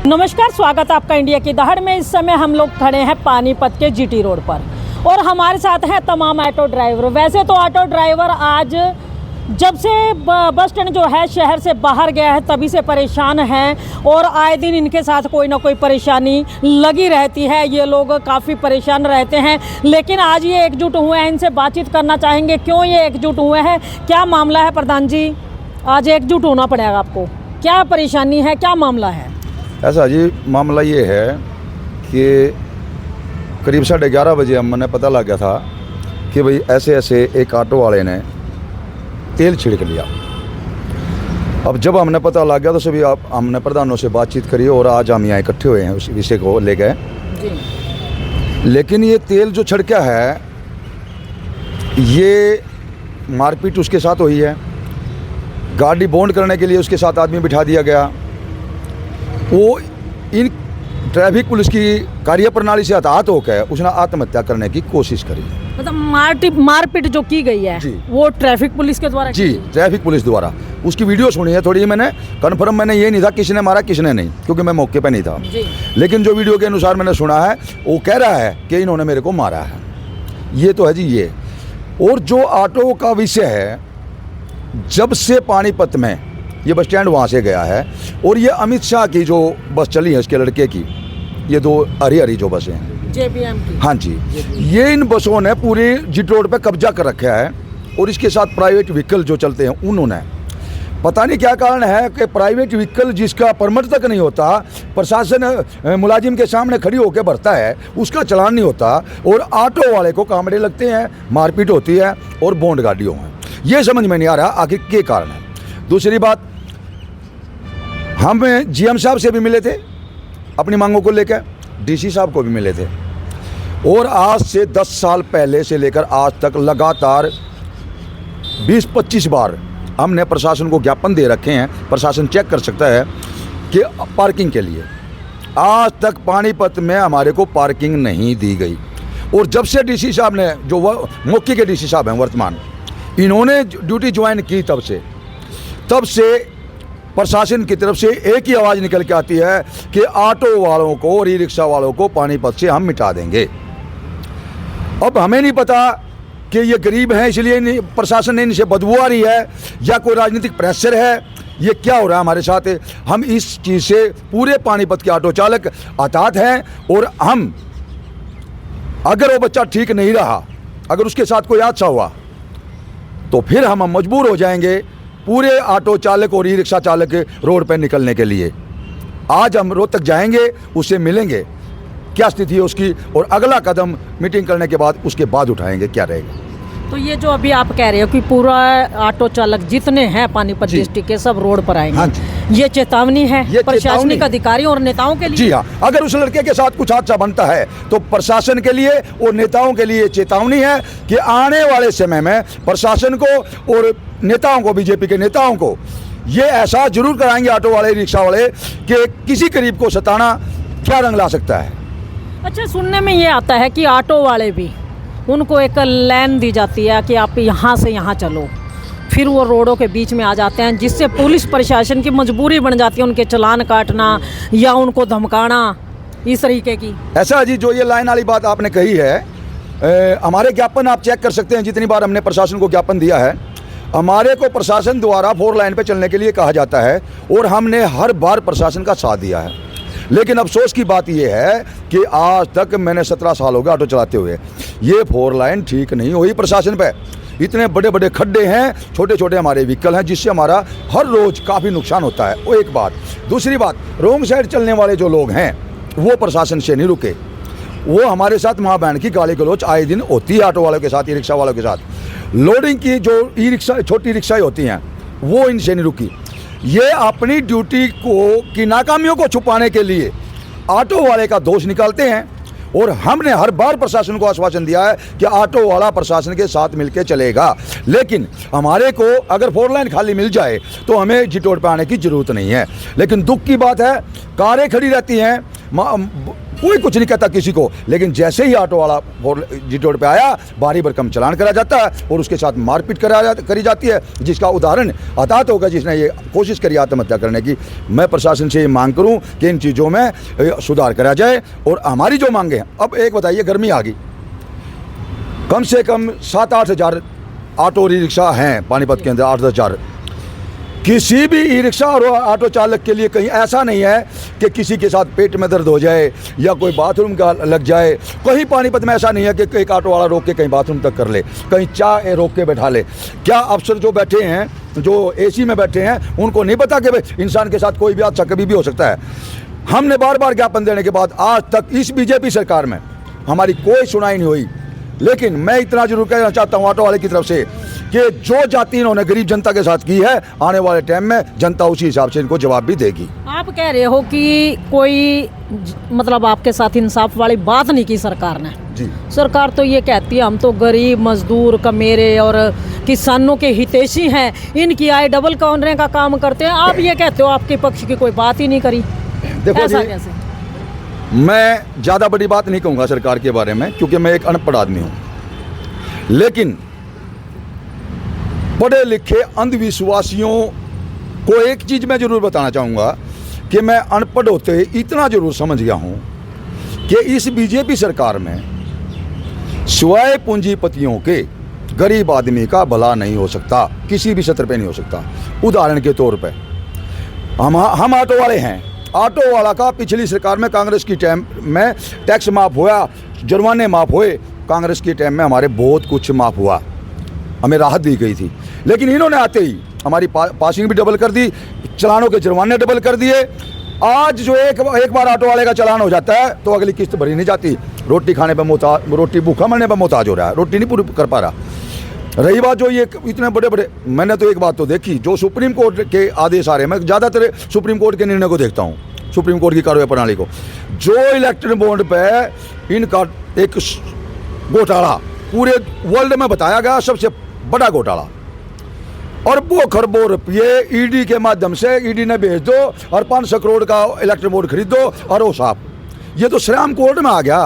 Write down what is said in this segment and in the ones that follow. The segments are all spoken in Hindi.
नमस्कार, स्वागत है आपका इंडिया की दहाड़ में। इस समय हम लोग खड़े हैं पानीपत के जीटी रोड पर और हमारे साथ हैं तमाम ऑटो ड्राइवर। वैसे तो ऑटो ड्राइवर आज जब से बस स्टैंड जो है शहर से बाहर गया है तभी से परेशान हैं और आए दिन इनके साथ कोई ना कोई परेशानी लगी रहती है। ये लोग काफ़ी परेशान रहते हैं, लेकिन आज ये एकजुट हुए हैं। इनसे बातचीत करना चाहेंगे क्यों ये एकजुट हुए हैं, क्या मामला है। प्रधान जी, आज एकजुट होना पड़ेगा आपको, क्या परेशानी है, क्या मामला है? ऐसा जी, मामला ये है कि करीब 11:30 बजे हमने पता लग गया था कि भाई ऐसे ऐसे एक ऑटो वाले ने तेल छिड़क लिया। अब जब हमने पता लग गया तो सभी हमने प्रधानों से बातचीत करी और आज हम यहाँ इकट्ठे हुए हैं उस विषय को ले गए। लेकिन ये तेल जो छिड़का है ये मारपीट उसके साथ हुई है। गाड़ी बॉन्ड करने के लिए उसके साथ आदमी बिठा दिया गया। वो इन ट्रैफिक पुलिस की कार्यप्रणाली से हताहत होकर उसने आत्महत्या करने की कोशिश करी। मतलब मारपीट जो की गई है वो ट्रैफिक पुलिस के द्वारा? जी, ट्रैफिक पुलिस द्वारा। उसकी वीडियो सुनी है थोड़ी, मैंने कन्फर्म मैंने ये नहीं था किसने मारा किसने नहीं, क्योंकि मैं मौके पे नहीं था। लेकिन जो वीडियो के अनुसार मैंने सुना है वो कह रहा है कि इन्होंने मेरे को मारा है। ये तो है जी ये। और जो ऑटो का विषय है, जब से पानीपत में ये बस स्टैंड वहाँ से गया है और ये अमित शाह की जो बस चली है, इसके लड़के की, ये दो हरी जो बसें हैं JBM की। हाँ जी, ये इन बसों ने पूरे जीटी रोड पे कब्जा कर रखा है। और इसके साथ प्राइवेट व्हीकल जो चलते हैं उन्होंने, पता नहीं क्या कारण है कि प्राइवेट व्हीकल जिसका परमिट तक नहीं होता, प्रशासन मुलाजिम के सामने खड़ी होकर भरता है, उसका चलान नहीं होता और ऑटो वाले को कामड़े लगते हैं, मारपीट होती है और बॉन्ड गाड़ियों में। ये समझ में नहीं आ रहा आखिर क्या कारण है। दूसरी बात, हम GM साहब से भी मिले थे अपनी मांगों को लेकर, DC साहब को भी मिले थे और आज से 10 साल पहले से लेकर आज तक लगातार 20-25 बार हमने प्रशासन को ज्ञापन दे रखे हैं। प्रशासन चेक कर सकता है कि पार्किंग के लिए आज तक पानीपत में हमारे को पार्किंग नहीं दी गई। और जब से DC साहब ने, जो मौके के DC साहब हैं वर्तमान, इन्होंने ड्यूटी ज्वाइन की, तब से प्रशासन की तरफ से एक ही आवाज़ निकल के आती है कि ऑटो वालों को और ई रिक्शा वालों को पानीपत से हम मिटा देंगे। अब हमें नहीं पता कि ये गरीब हैं इसलिए प्रशासन ने इनसे बदबू आ रही है या कोई राजनीतिक प्रेशर है, ये क्या हो रहा है हमारे साथ। हम इस चीज़ से पूरे पानीपत के ऑटो चालक हताहत हैं और हम, अगर वो बच्चा ठीक नहीं रहा, अगर उसके साथ कोई हादसा हुआ तो फिर हम मजबूर हो जाएंगे पूरे ऑटो चालक और ई रिक्शा चालक रोड पर निकलने के लिए। आज हम रोहतक जाएंगे, उससे मिलेंगे क्या स्थिति है उसकी, और अगला कदम मीटिंग करने के बाद उसके बाद उठाएंगे क्या रहेगा। तो ये जो अभी आप कह रहे हो कि पूरा ऑटो चालक जितने हैं पानीपत डिस्ट्रिक्ट के सब रोड पर आएंगे, हाँ, ये चेतावनी है प्रशासनिक अधिकारियों और नेताओं के लिए? जी हाँ, अगर उस लड़के के साथ कुछ हादसा बनता है तो प्रशासन के लिए और नेताओं के लिए चेतावनी है कि आने वाले समय में प्रशासन को और नेताओं को, बीजेपी के नेताओं को ये एहसास जरूर कराएंगे ऑटो वाले, रिक्शा वाले, कि किसी गरीब को सताना क्या रंग ला सकता है। अच्छा, सुनने में ये आता है कि ऑटो वाले भी, उनको एक लाइन दी जाती है कि आप यहाँ से यहाँ चलो, फिर वो रोडों के बीच में आ जाते हैं, जिससे पुलिस प्रशासन की मजबूरी बन जाती है उनके चालान काटना या उनको धमकाना, इस तरीके की। ऐसा जी, जो ये लाइन वाली बात आपने कही है, हमारे ज्ञापन आप चेक कर सकते हैं, जितनी बार हमने प्रशासन को ज्ञापन दिया है, हमारे को प्रशासन द्वारा 4 लाइन पे चलने के लिए कहा जाता है और हमने हर बार प्रशासन का साथ दिया है। लेकिन अफसोस की बात यह है कि आज तक, मैंने 17 साल हो गए ऑटो चलाते हुए, ये 4 लाइन ठीक नहीं हुई प्रशासन पे। इतने बड़े बड़े खड्डे हैं, छोटे छोटे हमारे व्हीकल हैं, जिससे हमारा हर रोज़ काफ़ी नुकसान होता है। वो एक बात। दूसरी बात, रोंग साइड चलने वाले जो लोग हैं वो प्रशासन से नहीं रुके। वो हमारे साथ माँ बहन की गाली गलौच आए दिन होती है ऑटो वालों के साथ, ई रिक्शा वालों के साथ। लोडिंग की जो ई रिक्शा, छोटी रिक्शाएँ होती हैं, वो इनसे नहीं रुकी। ये अपनी ड्यूटी की नाकामियों को छुपाने के लिए ऑटो वाले का दोष निकालते हैं और हमने हर बार प्रशासन को आश्वासन दिया है कि ऑटो वाला प्रशासन के साथ मिलकर चलेगा। लेकिन हमारे को अगर 4 लाइन खाली मिल जाए तो हमें जीटी रोड पर आने की ज़रूरत नहीं है। लेकिन दुख की बात है, कारें खड़ी रहती हैं, कोई कुछ नहीं कहता किसी को, लेकिन जैसे ही ऑटो वाला जीटी रोड पे आया, भारी भरकम चलान करा जाता है और उसके साथ मारपीट करी जाती है, जिसका उदाहरण अतात होगा जिसने ये कोशिश करी आत्महत्या करने की। मैं प्रशासन से ये मांग करूं कि इन चीज़ों में सुधार करा जाए। और हमारी जो मांगे हैं, अब एक बताइए, गर्मी आ गई, कम से कम 7-8 हज़ार ऑटो रिक्शा हैं पानीपत के अंदर, 8-10 हज़ार। किसी भी ई रिक्शा और ऑटो चालक के लिए कहीं ऐसा नहीं है कि किसी के साथ पेट में दर्द हो जाए या कोई बाथरूम का लग जाए। कहीं पानीपत में ऐसा नहीं है कि एक ऑटो वाला रोक के कहीं बाथरूम तक कर ले, कहीं चाय रोक के बैठा ले। क्या अफसर जो बैठे हैं, जो एसी में बैठे हैं, उनको नहीं पता कि भाई इंसान के साथ कोई भी हादसा कभी भी हो सकता है? हमने बार बार ज्ञापन देने के बाद आज तक इस बीजेपी सरकार में हमारी कोई सुनाई नहीं हुई। लेकिन मैं इतना जरूर कहना चाहता हूँ ऑटो वाले की तरफ से कि जो जाति इन्होंने गरीब जनता के साथ की है, आने वाले टाइम में जनता उसी हिसाब से इनको जवाब भी देगी। आप कह रहे हो कि कोई मतलब आपके साथ इंसाफ वाली बात नहीं की सरकार ने। जी, सरकार तो ये कहती है हम तो गरीब मजदूर कमेरे और किसानों के हितैषी हैं, इनकी आय डबल करने का काम करते हैं। आप ये कहते हो आपके पक्ष की कोई बात ही नहीं करी। देखो ऐसा जी, कैसे? मैं ज़्यादा बड़ी बात नहीं कहूँगा सरकार के बारे में, क्योंकि मैं एक अनपढ़ आदमी हूँ। लेकिन पढ़े लिखे अंधविश्वासियों को एक चीज़ मैं ज़रूर बताना चाहूँगा कि मैं अनपढ़ होते इतना ज़रूर समझ गया हूँ कि इस बीजेपी सरकार में सिवाय पूंजीपतियों के गरीब आदमी का भला नहीं हो सकता, किसी भी सत्र पे नहीं हो सकता। उदाहरण के तौर पे हम ऑटो वाले हैं। ऑटो वाला का पिछली सरकार में कांग्रेस की टाइम में टैक्स माफ़ हुआ, जुर्माने माफ़ हुए। कांग्रेस के टाइम में हमारे बहुत कुछ माफ़ हुआ, हमें राहत दी गई थी। लेकिन इन्होंने आते ही हमारी पासिंग भी डबल कर दी, चलानों के जुर्माने डबल कर दिए। आज जो एक बार ऑटो वाले का चालान हो जाता है तो अगली किस्त भरी नहीं जाती। रोटी खाने पर मोहताज, रोटी भूखा मरने पर मोहताज हो रहा है, रोटी नहीं पूरी कर पा रहा। रही बात जो ये इतने बड़े बड़े, मैंने तो एक बात तो देखी, जो सुप्रीम कोर्ट के आदेश आ रहे हैं, मैं ज़्यादातर सुप्रीम कोर्ट के निर्णय को देखता हूँ, सुप्रीम कोर्ट की कार्रवाई प्रणाली को। जो इलेक्ट्रॉन बॉन्ड पे इनका एक घोटाला पूरे वर्ल्ड में बताया गया, सबसे बड़ा घोटाला, अरबों खरबों रुपये ईडी के माध्यम से ईडी ने भेज दो और 500 करोड़ का इलेक्ट्रॉन बोर्ड खरीद दो और वो साहब, ये तो श्रम कोर्ट में आ गया।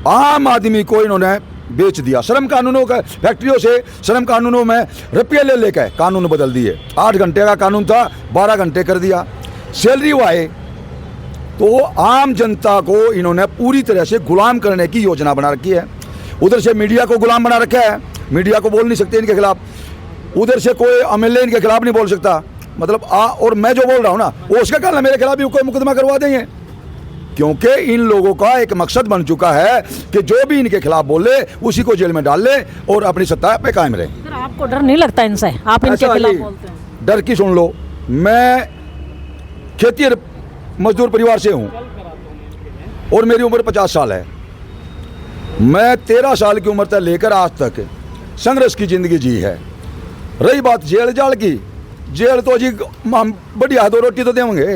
आम आदमी को इन्होंने बेच दिया। श्रम कानूनों का फैक्ट्रियों से श्रम कानूनों में रुपये ले लेकर कानून बदल दिए। 8 घंटे का कानून था 12 घंटे कर दिया। सैलरी वाए तो आम जनता को इन्होंने पूरी तरह से गुलाम करने की योजना बना रखी है। उधर से मीडिया को गुलाम बना रखा है, मीडिया को बोल नहीं सकते इनके खिलाफ। उधर से कोई एमएलए इनके खिलाफ नहीं बोल सकता। मतलब और मैं जो बोल रहा हूँ ना, वो उसका कारण मेरे खिलाफ भी कोई मुकदमा करवा देंगे, क्योंकि इन लोगों का एक मकसद बन चुका है कि जो भी इनके खिलाफ बोले उसी को जेल में डाल ले और अपनी सत्ता पे कायम रहे। सर आपको डर नहीं लगता इनसे? आप इनके खिलाफ बोलते हैं। डर की सुन लो, मैं खेती मजदूर परिवार से हूँ और मेरी उम्र 50 साल है। मैं 13 साल की उम्र तक लेकर आज तक संघर्ष की जिंदगी जी है। रही बात जेल जाल की, जेल तो जी हम बढ़िया 2 रोटी तो देंगे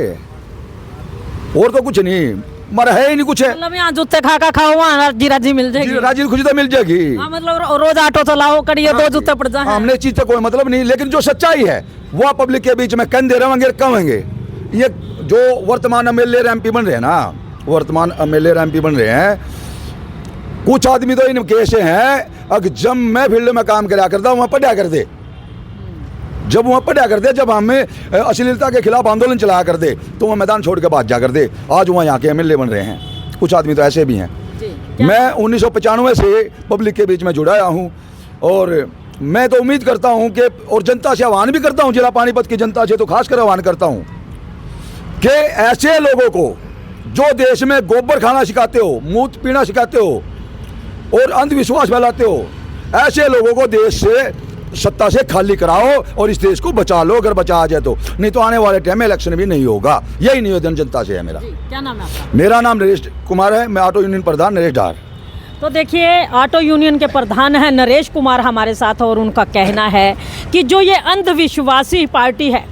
और तो कुछ नहीं, मरा है ही नहीं कुछ है। मतलब यहाँ जूते खा खाओ, वहाँ राजी मिल जाएगी, राजी खुशी तो मिल जाएगी। हाँ, मतलब रोज ऑटो चलाओ, कड़िए 2 जूते पड़ जाए। हमने चीज से कोई मतलब नहीं, लेकिन जो सच्चाई है वो पब्लिक के बीच में कंधे रहेंगे कहेंगे। ये जो वर्तमान एमएलए एमपी बन रहे हैं ना, वर्तमान एमएलए एमपी बन रहे हैं, कुछ आदमी तो इन कैसे हैं, अगर जब मैं फील्ड में काम करा करता वहाँ पढ़ा कर दे, जब वहाँ पढ़ा कर दे, जब हमें अश्लीलता के खिलाफ आंदोलन चलाया कर दे तो वह मैदान छोड़ के भाग जा कर दे। आज वहाँ यहाँ के एमएलए बन रहे हैं। कुछ आदमी तो ऐसे भी हैं। मैं 1995 से पब्लिक के बीच में जुड़ाया हूँ और मैं तो उम्मीद करता हूँ कि, और जनता से आह्वान भी करता हूँ, जिला पानीपत की जनता से तो खासकर आह्वान करता हूँ कि ऐसे लोगों को जो देश में गोबर खाना सिखाते हो, मूत पीना सिखाते हो और अंधविश्वास फैलाते हो, ऐसे लोगों को देश से सत्ता से खाली कराओ और इस देश को बचा लो, अगर बचा आ जाए तो। नहीं तो आने वाले टाइम में इलेक्शन भी नहीं होगा। यही निवेदन जनता से है मेरा। क्या नाम है आपका? मेरा नाम नरेश कुमार है, मैं ऑटो यूनियन प्रधान नरेश डार। तो देखिए, ऑटो यूनियन के प्रधान हैं नरेश कुमार हमारे साथ और उनका कहना है कि जो ये अंधविश्वासी पार्टी है,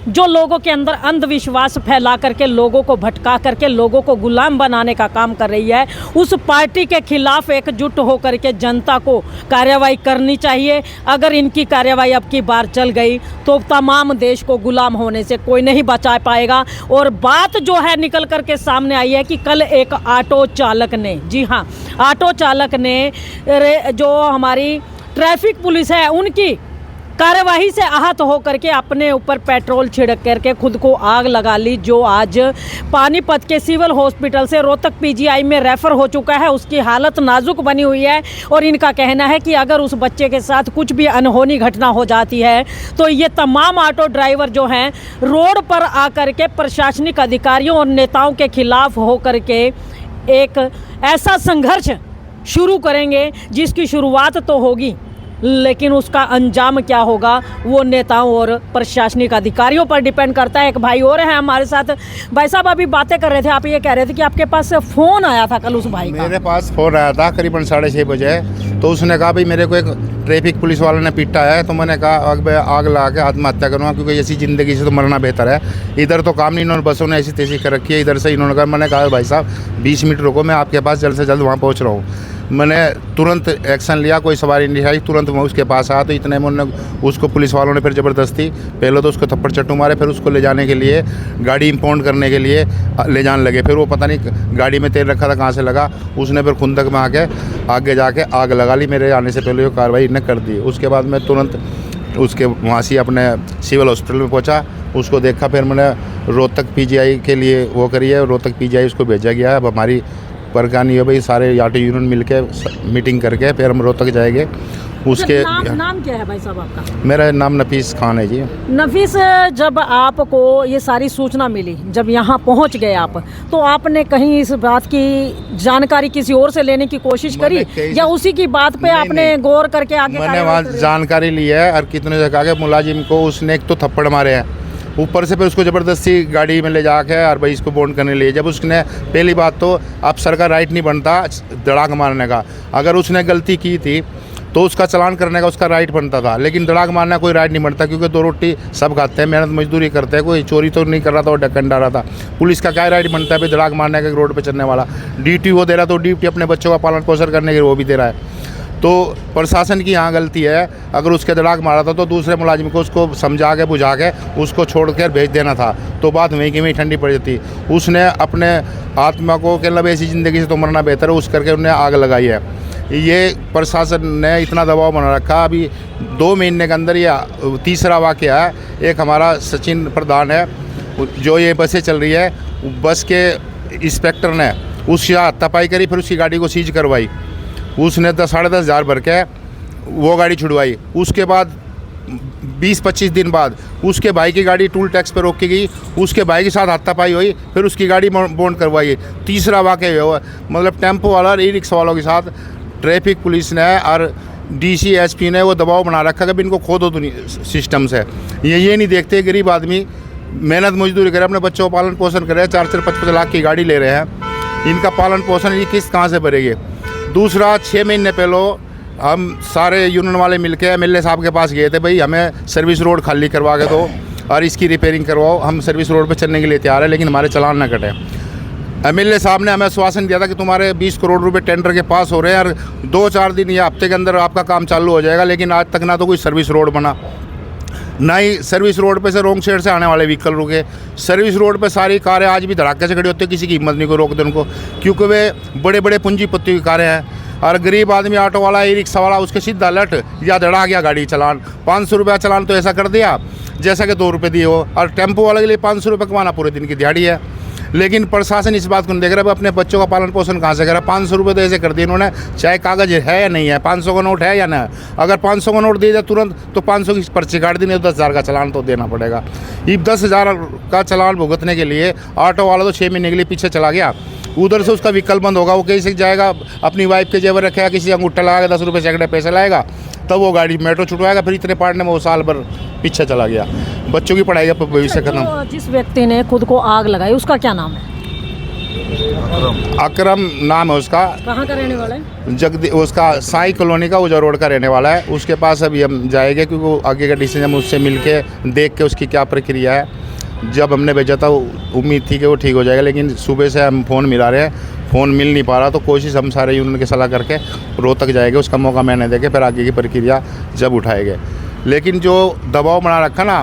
जो लोगों के अंदर अंधविश्वास फैला करके, लोगों को भटका करके, लोगों को गुलाम बनाने का काम कर रही है, उस पार्टी के खिलाफ एकजुट होकर के जनता को कार्रवाई करनी चाहिए। अगर इनकी कार्रवाई अब की बार चल गई तो तमाम देश को गुलाम होने से कोई नहीं बचा पाएगा। और बात जो है निकल करके सामने आई है कि कल एक ऑटो चालक ने, जी हाँ, ऑटो चालक ने जो हमारी ट्रैफिक पुलिस है उनकी कार्यवाही से आहत होकर के अपने ऊपर पेट्रोल छिड़क करके खुद को आग लगा ली, जो आज पानीपत के सिविल हॉस्पिटल से रोहतक पीजीआई में रेफर हो चुका है। उसकी हालत नाजुक बनी हुई है और इनका कहना है कि अगर उस बच्चे के साथ कुछ भी अनहोनी घटना हो जाती है तो ये तमाम ऑटो ड्राइवर जो हैं रोड पर आकर के प्रशासनिक अधिकारियों और नेताओं के खिलाफ होकर के एक ऐसा संघर्ष शुरू करेंगे जिसकी शुरुआत तो होगी, लेकिन उसका अंजाम क्या होगा वो नेताओं और प्रशासनिक अधिकारियों पर डिपेंड करता है। एक भाई और हैं हमारे साथ। भाई साहब अभी बातें कर रहे थे, आप ये कह रहे थे कि आपके पास फ़ोन आया था कल उस भाई का। मेरे पास फ़ोन आया था करीबन 6:30 बजे, तो उसने कहा भाई मेरे को एक ट्रैफिक पुलिस वाले ने पीटा है, तो मैंने कहा अब आग लगा के आत्महत्या करूँगा, क्योंकि ऐसी ज़िंदगी से तो मरना बेहतर है। इधर तो काम नहीं, इन्होंने बसों ने ऐसी तेज़ी कर रखी है, इधर से इन्होंने कहा, मैंने कहा भाई साहब 20 मिनट रुको, मैं आपके पास जल्द से जल्द वहाँ पहुँच रहा हूँ। मैंने तुरंत एक्शन लिया, कोई सवारी नहीं आई, तुरंत मैं उसके पास आया, तो इतने में उन्होंने उसको पुलिस वालों ने फिर ज़बरदस्ती पहले तो उसको थप्पड़ चट्टू मारे, फिर उसको ले जाने के लिए गाड़ी इंपाउंड करने के लिए ले जाने लगे। फिर वो पता नहीं गाड़ी में तेल रखा था कहाँ से लगा, उसने फिर खुंदक में आके आगे जाके आग लगा ली। मेरे आने से पहले वो कार्रवाई इन्हें कर दी। उसके बाद मैं तुरंत उसके वहाँ से अपने सिविल हॉस्पिटल में पहुँचा, उसको देखा, फिर मैंने रोहतक पीजीआई के लिए वो करी है, रोहतक पीजीआई उसको भेजा गया है। अब हमारी परेशानी है भाई, सारे ऑटो यूनियन मिलके मीटिंग करके फिर हम रोहतक जाएंगे। उसके नाम क्या है भाई साहब आपका? मेरा नाम नफीस खान है जी। नफीस, जब आपको ये सारी सूचना मिली, जब यहाँ पहुँच गए आप, तो आपने कहीं इस बात की जानकारी किसी और से लेने की कोशिश करी या उसी की बात पे आपने गौर करके आगे? मैंने वहाँ जानकारी ली है और कितने जगह के मुलाजिम को उसने एक तो थप्पड़ मारे हैं, ऊपर से फिर उसको ज़बरदस्ती गाड़ी में ले जाके और भाई इसको बॉन्ड करने लिए। जब उसने पहली बात तो अब सर का राइट नहीं बनता धड़ाक मारने का, अगर उसने गलती की थी तो उसका चालान करने का उसका राइट बनता था, लेकिन धड़ाक मारने का कोई राइट नहीं बनता, क्योंकि 2 रोटी सब खाते हैं, मेहनत मजदूरी करते हैं, कोई चोरी तो नहीं कर रहा था और ढक्कन डाला था। पुलिस का क्या राइट बनता है भाई धड़ाक मारने का रोड पे चलने वाला? ड्यूटी वो दे रहा, तो ड्यूटी अपने बच्चों का पालन पोषण करने के लिए वो भी दे रहा है। तो प्रशासन की यहाँ गलती है, अगर उसके धड़ाक मारा था तो दूसरे मुलाजिम को उसको समझा के बुझा के उसको छोड़कर भेज देना था, तो बात वहीं की वहीं ठंडी पड़ जाती। उसने अपने आत्मा को कि मतलब ऐसी ज़िंदगी से तो मरना बेहतर है, उस करके उन्हें आग लगाई है। ये प्रशासन ने इतना दबाव बना रखा। अभी 2 महीने के अंदर ये तीसरा वाक़या है। एक हमारा सचिन प्रधान है, जो ये बसें चल रही है, बस के इंस्पेक्टर ने उसकी हाथापाई करी, फिर उसकी गाड़ी को सीज करवाई। उसने 10-10.5 हज़ार भर के वो गाड़ी छुड़वाई। उसके बाद 20-25 दिन बाद उसके भाई की गाड़ी टूल टैक्स पे रोक की गई, उसके भाई के साथ हाथापाई हुई, फिर उसकी गाड़ी बॉन्ड करवाई। तीसरा वाक़या हुआ, मतलब टेम्पो वाला और ई रिक्शा वालों के साथ ट्रैफिक पुलिस ने और DC SP ने वो दबाव बना रखा कि इनको खो दो सिस्टम से। ये नहीं देखते गरीब आदमी मेहनत मजदूरी करे, अपने बच्चों का पालन पोषण करे, 4-4, 5-5 लाख की गाड़ी ले रहे हैं, इनका पालन पोषण ये किस्त कहाँ से भरेगी? दूसरा, 6 महीने पहले हम सारे यूनियन वाले मिलके MLA साहब के पास गए थे, भाई हमें सर्विस रोड खाली करवा के दो और इसकी रिपेयरिंग करवाओ, हम सर्विस रोड पे चलने के लिए तैयार है, लेकिन हमारे चालान ना कटे। MLA साहब ने हमें आश्वासन दिया था कि तुम्हारे 20 करोड़ रुपए टेंडर के पास हो रहे हैं और 2-4 दिन या हफ्ते के अंदर आपका काम चालू हो जाएगा, लेकिन आज तक ना तो कोई सर्विस रोड बना, ना ही सर्विस रोड पे से रोंग साइड से आने वाले व्हीकल रुके। सर्विस रोड पे सारी कारें आज भी धड़ाके से खड़ी होती है, किसी की हिम्मत नहीं को रोक दे उनको, क्योंकि वे बड़े बड़े पूंजीपति की कारें हैं। और गरीब आदमी ऑटो वाला, ई रिक्शा वाला, उसके सीधा लट या धड़ा गया गाड़ी चालान। 500 रुपया चालान तो ऐसा कर दिया जैसा कि 2 रुपये दिए हो, और टेम्पो वाले के लिए 500 रुपये कमाना पूरे दिन की दिहाड़ी है। लेकिन प्रशासन इस बात को नहीं देख रहा, अपने बच्चों का पालन पोषण कहाँ से करा? 500 रुपये तो ऐसे कर दिए इन्होंने, चाहे कागज़ है या नहीं है, 500 का नोट है या ना। अगर 500 का नोट दे दिया तुरंत तो 500 की पर्ची काट दी, नहीं तो 10,000 का चालान तो देना पड़ेगा। ये 10,000 का चालान भुगतने के लिए ऑटो वाला तो 6 महीने के लिए पीछे चला गया, उधर से उसका विकल्प बंद होगा, वो कैसे जाएगा? अपनी वाइफ के जेवर रखेगा, किसी अंगूठा लगाएगा, 10 रुपये सैकड़े पैसे लाएगा, तब वो गाड़ी मेट्रो छुटवाएगा, फिर इतने पार्टने में वो साल भर पीछे चला गया। बच्चों की पढ़ाई का भविष्य खत्म। जिस व्यक्ति ने खुद को आग लगाई उसका क्या नाम है? अकरम नाम है उसका, कहाँ का रहने वाला है? उसका साई कॉलोनी का उजा रोड का रहने वाला है। उसके पास अभी हम जाएंगे क्योंकि वो आगे का डिसीजन हम उससे मिल के देख के उसकी क्या प्रक्रिया है। जब हमने भेजा था उम्मीद थी कि वो ठीक हो जाएगा, लेकिन सुबह से हम फ़ोन मिला रहे हैं, फ़ोन मिल नहीं पा रहा। तो कोशिश हम सारे यूनियन के सलाह करके रोहतक जाएंगे, उसका मौका मैंने देके फिर आगे की प्रक्रिया जब उठाएंगे। लेकिन जो दबाव बना रखा ना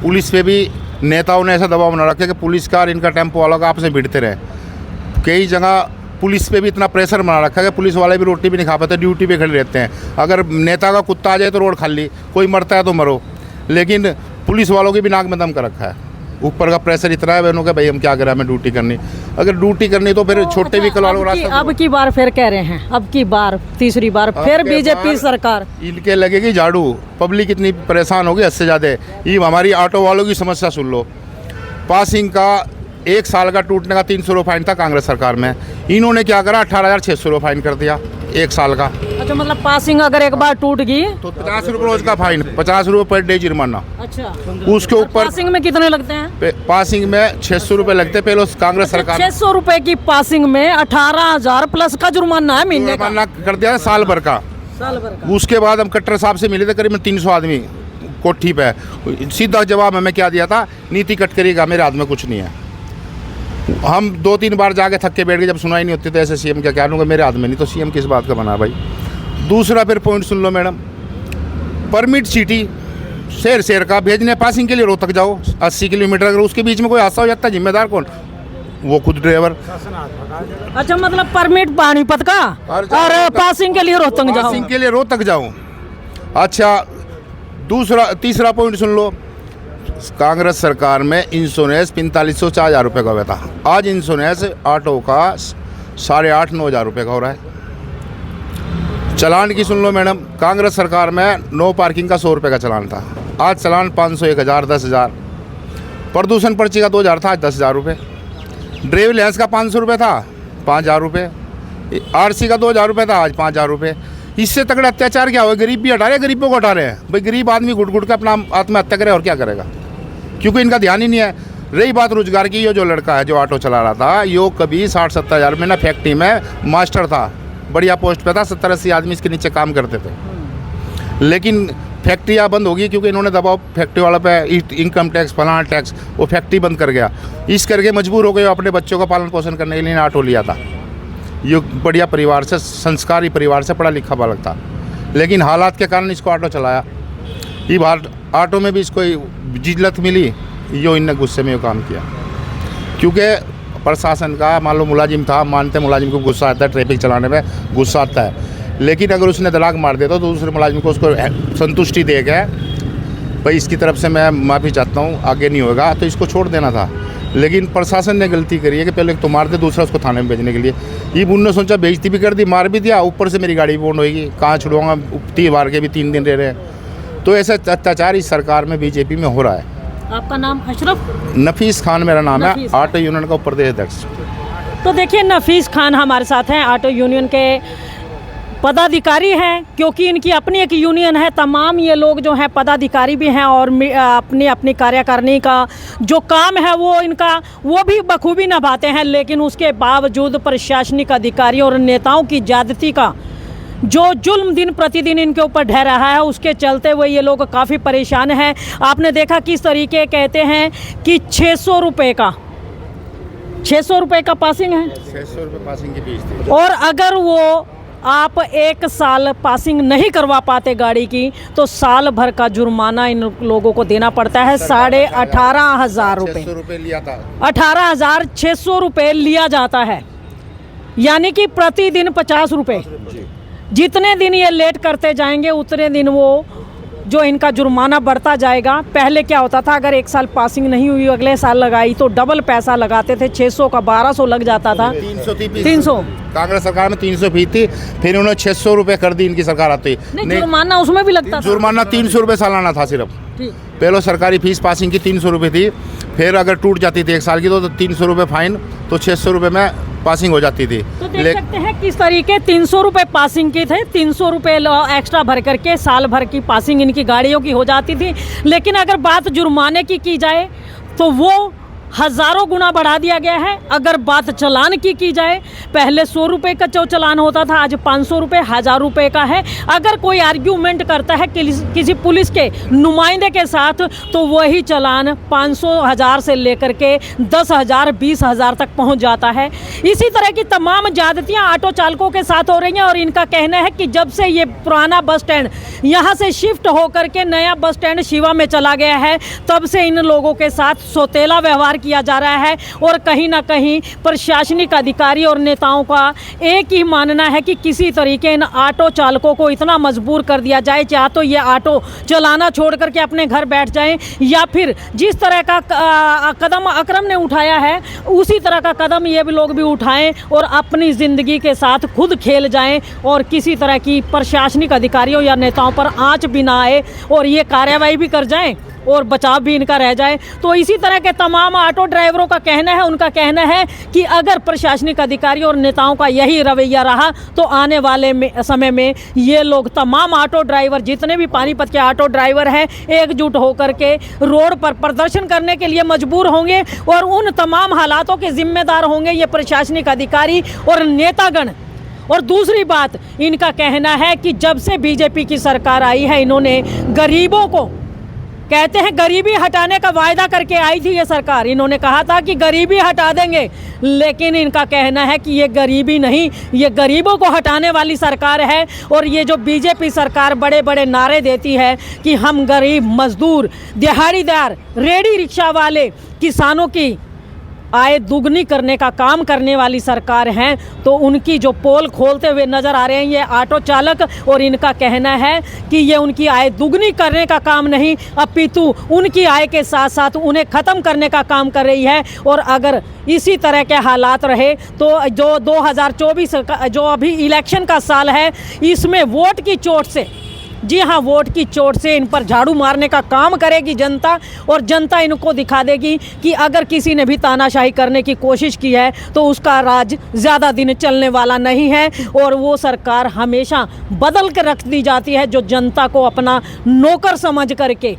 पुलिस पे भी, नेताओं ने ऐसा दबाव बना रखा कि पुलिस का और इनका टेम्पो वालों का आपस में भिड़ते रहे। कई जगह पुलिस पे भी इतना प्रेशर बना रखा है कि पुलिस वाले भी रोटी भी नहीं खा पाते, ड्यूटी पे खड़े रहते हैं। अगर नेता का कुत्ता आ जाए तो रोड खाली, कोई मरता है तो मरो, लेकिन पुलिस वालों की भी नाक में दम कर रखा है। ऊपर का प्रेशर इतना है बहनों का, भाई हम क्या करें, हमें ड्यूटी करनी। अगर ड्यूटी करनी तो फिर छोटे व्हीकल वालों को अब की बार फिर कह रहे हैं, अब की बार तीसरी बार फिर बीजेपी सरकार इनके लगेगी झाड़ू। पब्लिक इतनी परेशान होगी हद से ज़्यादा। ये हमारी ऑटो वालों की समस्या सुन लो। पासिंग का 1 साल का टूटने का 300 रुपये फाइन था कांग्रेस सरकार में, इन्होंने क्या करा 18,600 रुपये फाइन कर दिया 1 साल का। अच्छा, मतलब पासिंग अगर एक बार टूट गई तो 50 रुपये रोज का फाइन, 50 रुपये पर डे जुर्माना। अच्छा, उसके ऊपर पासिंग में कितने लगते हैं? पासिंग में 600 रुपये लगते पहले कांग्रेस सरकार। 600 रुपए की पासिंग में 18,000 प्लस का जुर्माना है महीने का। जुर्माना कर दिया साल भर का। साल भर का। उसके बाद हम कट्टर साहब से मिले थे, करीबन 300 आदमी कोठी पे। सीधा जवाब हमें क्या दिया था, नीति कट करेगा, मेरे हाथ में कुछ नहीं है। हम 2-3 बार जाके थक के बैठ गए, जब सुनाई नहीं होती तो ऐसे सीएम क्या लूँगा, मेरे हाथ में नहीं, तो सीएम किस बात का बना भाई। दूसरा फिर पॉइंट सुन लो मैडम, परमिट सिटी शहर का भेजने पासिंग के लिए रोहतक जाओ 80 किलोमीटर, अगर उसके बीच में कोई हादसा हो जाता है जिम्मेदार कौन? वो खुद ड्राइवर। अच्छा, मतलब परमिट पानीपत का और पासिंग के लिए रोहतक जाओ। पासिंग के लिए रोहतक जाऊँ। अच्छा, तीसरा पॉइंट सुन लो, कांग्रेस सरकार में इंश्योरेंस 4500-4000 रुपये का हुआ था। आज इंश्योरेंस ऑटो का 8,500-9 हज़ार रुपये का हो रहा है। चलान की सुन लो मैडम, कांग्रेस सरकार में नो पार्किंग का 100 रुपये का चलान था, आज चलान 500, 1,000, 10,000। प्रदूषण पर्ची का 2,000 था, आज 10,000 रुपये। ड्राइविंग लाइसेंस का 500 रुपये था, 5,000 रुपये। RC का 2,000 रुपये था, आज 5,000 रुपये। इससे तगड़ा अत्याचार क्या हुआ? गरीब भी हटा रहे हैं, गरीबों को हटा रहे हैं। भाई गरीब आदमी घुट घुट के अपना आत्महत्या करे और क्या करेगा, क्योंकि इनका ध्यान ही नहीं है। रही बात रोजगार की, ये जो लड़का है जो ऑटो चला रहा था, यो कभी 60-70 हज़ार में ना फैक्ट्री में मास्टर था, बढ़िया पोस्ट पे था, 70-80 आदमी इसके नीचे काम करते थे। लेकिन फैक्ट्रियाँ बंद होगी क्योंकि इन्होंने दबाव फैक्ट्री वालों पे, इनकम टैक्स, फलाना टैक्स, वो फैक्ट्री बंद कर गया। इस करके मजबूर हो गए अपने बच्चों का पालन पोषण करने के लिए ऑटो लिया था। ये बढ़िया परिवार से, संस्कारी परिवार से, पढ़ा लिखा बालक था, लेकिन हालात के कारण इसको ऑटो चलाया। ये बात ऑटो में भी इसको जिल्लत मिली, यो इनने गुस्से में ये काम किया। क्योंकि प्रशासन का मान लो मुलाजिम था, मानते मुलाजिम को गुस्सा आता है, ट्रैफिक चलाने में गुस्सा आता है, लेकिन अगर उसने दलाग मार दिया तो दूसरे मुलाजिम को उसको संतुष्टि दे के भाई इसकी तरफ से मैं माफ़ी चाहता हूँ, आगे नहीं होगा, तो इसको छोड़ देना था। लेकिन प्रशासन ने गलती करी है कि पहले तो मार दे, दूसरा उसको थाने में भेजने के लिए। ये उन्होंने सोचा बेइज्जती भी कर दी, मार भी दिया, ऊपर से मेरी गाड़ी भी बंद होगी, कहाँ छुड़वाऊँगा, 3 बार के भी 3 दिन रह रहे हैं। तो ऐसा अत्याचार इस सरकार में, बीजेपी में हो रहा है। आपका नाम? अशरफ नफीस खान मेरा नाम है, ऑटो यूनियन का प्रदेश अध्यक्ष। तो देखिए, नफीस खान हमारे साथ हैं, ऑटो यूनियन के पदाधिकारी हैं, क्योंकि इनकी अपनी एक यूनियन है। तमाम ये लोग जो हैं पदाधिकारी भी हैं और अपनी अपनी कार्यकारिणी का जो काम है वो भी बखूबी निभाते हैं, लेकिन उसके बावजूद प्रशासनिक अधिकारियों और नेताओं की ज्यादती का जो जुल्म दिन प्रतिदिन इनके ऊपर ढह रहा है, उसके चलते हुए ये लोग काफ़ी परेशान हैं। आपने देखा किस तरीके कहते हैं कि 600 रुपये का पासिंग है, 600 रुपये पासिंग की फीस थी। और अगर वो आप 1 साल पासिंग नहीं करवा पाते गाड़ी की, तो साल भर का जुर्माना इन लोगों को देना पड़ता है। 18,500 रुपये, 600 रुपये लिया था, 18,600 रुपये लिया जाता है, यानी कि प्रतिदिन 50 रुपये। जितने दिन ये लेट करते जाएंगे उतने दिन वो जो इनका जुर्माना बढ़ता जाएगा। पहले क्या होता था, अगर 1 साल पासिंग नहीं हुई, अगले साल लगाई तो डबल पैसा लगाते थे, 600 का 1200 लग जाता था। 300 कांग्रेस सरकार में 300 फीस थी, फिर उन्होंने 600 रुपये कर दी इनकी सरकार आती। जुर्माना उसमें भी लगता था, जुर्माना 300 रुपये सालाना था सिर्फ। पहले सरकारी फीस पासिंग की 300 रुपये थी, फिर अगर टूट जाती थी 1 साल की तो 300 रुपये फाइन, तो 600 रुपये में पासिंग हो जाती थी। तो देख सकते हैं किस तरीके 300 रुपये पासिंग की थे, 300 रुपये एक्स्ट्रा भर करके साल भर की पासिंग इनकी गाड़ियों की हो जाती थी। लेकिन अगर बात जुर्माने की जाए तो वो हज़ारों गुना बढ़ा दिया गया है। अगर बात चालान की जाए, पहले 100 रुपये का जो चालान होता था, आज 500 रुपये, 1000 रुपये का है। अगर कोई आर्ग्यूमेंट करता है किसी पुलिस के नुमाइंदे के साथ, तो वही चालान 500, 1000 से लेकर के 10,000, 20,000 तक पहुंच जाता है। इसी तरह की तमाम ज्यादतियां ऑटो चालकों के साथ हो रही हैं और इनका कहना है कि जब से ये पुराना बस स्टैंड यहाँ से शिफ्ट होकर के नया बस स्टैंड शिवा में चला गया है, तब से इन लोगों के साथ सौतेला व्यवहार किया जा रहा है। और कहीं ना कहीं प्रशासनिक अधिकारी और नेताओं का एक ही मानना है कि किसी तरीके इन ऑटो चालकों को इतना मजबूर कर दिया जाए, या तो ये ऑटो चलाना छोड़ करके अपने घर बैठ जाएं, या फिर जिस तरह का कदम अकरम ने उठाया है उसी तरह का कदम ये भी लोग भी उठाएं और अपनी ज़िंदगी के साथ खुद खेल जाएं और किसी तरह की प्रशासनिक अधिकारियों या नेताओं पर आंच भी ना आए और ये कार्रवाई भी कर जाएं और बचाव भी इनका रह जाए। तो इसी तरह के तमाम ऑटो ड्राइवरों का कहना है, उनका कहना है कि अगर प्रशासनिक अधिकारियों और नेताओं का यही रवैया रहा तो आने वाले समय में ये लोग तमाम ऑटो ड्राइवर, जितने भी पानीपत के ऑटो ड्राइवर हैं, एकजुट होकर के रोड पर प्रदर्शन करने के लिए मजबूर होंगे और उन तमाम हालातों के जिम्मेदार होंगे ये प्रशासनिक अधिकारी और नेतागण। और दूसरी बात, इनका कहना है कि जब से बीजेपी की सरकार आई है, इन्होंने गरीबों को, कहते हैं गरीबी हटाने का वायदा करके आई थी ये सरकार, इन्होंने कहा था कि गरीबी हटा देंगे, लेकिन इनका कहना है कि ये गरीबी नहीं, ये गरीबों को हटाने वाली सरकार है। और ये जो बीजेपी सरकार बड़े बड़े नारे देती है कि हम गरीब, मजदूर, दिहाड़ीदार, रेडी रिक्शा वाले, किसानों की आय दुगनी करने का काम करने वाली सरकार हैं, तो उनकी जो पोल खोलते हुए नज़र आ रहे हैं ये ऑटो चालक। और इनका कहना है कि ये उनकी आय दुगनी करने का काम नहीं, अपितु उनकी आय के साथ साथ उन्हें ख़त्म करने का काम कर रही है। और अगर इसी तरह के हालात रहे तो जो 2024 जो अभी इलेक्शन का साल है, इसमें वोट की चोट से, जी हाँ, वोट की चोट से इन पर झाड़ू मारने का काम करेगी जनता। और जनता इनको दिखा देगी कि अगर किसी ने भी तानाशाही करने की कोशिश की है तो उसका राज ज़्यादा दिन चलने वाला नहीं है। और वो सरकार हमेशा बदल के रख दी जाती है जो जनता को अपना नौकर समझ करके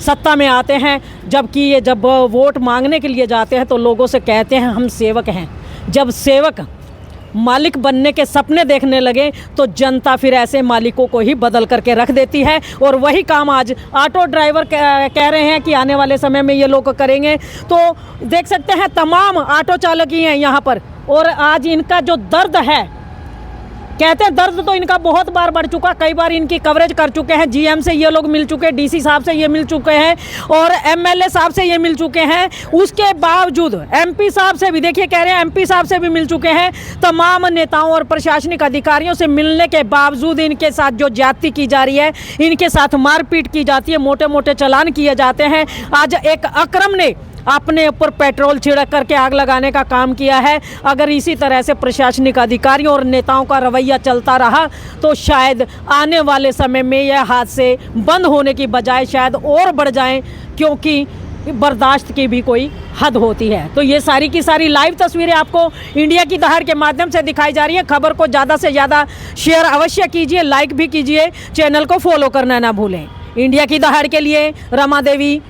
सत्ता में आते हैं, जबकि ये जब वोट मांगने के लिए जाते हैं तो लोगों से कहते हैं हम सेवक हैं। जब सेवक मालिक बनने के सपने देखने लगे तो जनता फिर ऐसे मालिकों को ही बदल करके रख देती है। और वही काम आज ऑटो ड्राइवर कह रहे हैं कि आने वाले समय में ये लोग करेंगे। तो देख सकते हैं तमाम ऑटो चालक ही हैं यहाँ पर, और आज इनका जो दर्द है, कहते हैं दर्द तो इनका बहुत बार बढ़ चुका, कई बार इनकी कवरेज कर चुके हैं, जीएम से ये लोग मिल चुके हैं, डीसी साहब से ये मिल चुके हैं और एमएलए साहब से ये मिल चुके हैं। उसके बावजूद एमपी साहब से भी, देखिए कह रहे हैं एमपी साहब से भी मिल चुके हैं। तमाम नेताओं और प्रशासनिक अधिकारियों से मिलने के बावजूद इनके साथ जो ज्यादती की जा रही है, इनके साथ मारपीट की जाती है, मोटे मोटे चालान किए जाते हैं। आज एक अकरम ने अपने ऊपर पेट्रोल छिड़क करके आग लगाने का काम किया है। अगर इसी तरह से प्रशासनिक अधिकारियों और नेताओं का रवैया चलता रहा तो शायद आने वाले समय में यह हादसे बंद होने की बजाय शायद और बढ़ जाएं, क्योंकि बर्दाश्त की भी कोई हद होती है। तो ये सारी की सारी लाइव तस्वीरें आपको इंडिया की दहाड़ के माध्यम से दिखाई जा रही है। खबर को ज़्यादा से ज़्यादा शेयर अवश्य कीजिए, लाइक भी कीजिए, चैनल को फॉलो करना ना भूलें। इंडिया की दहाड़ के लिए रमा देवी।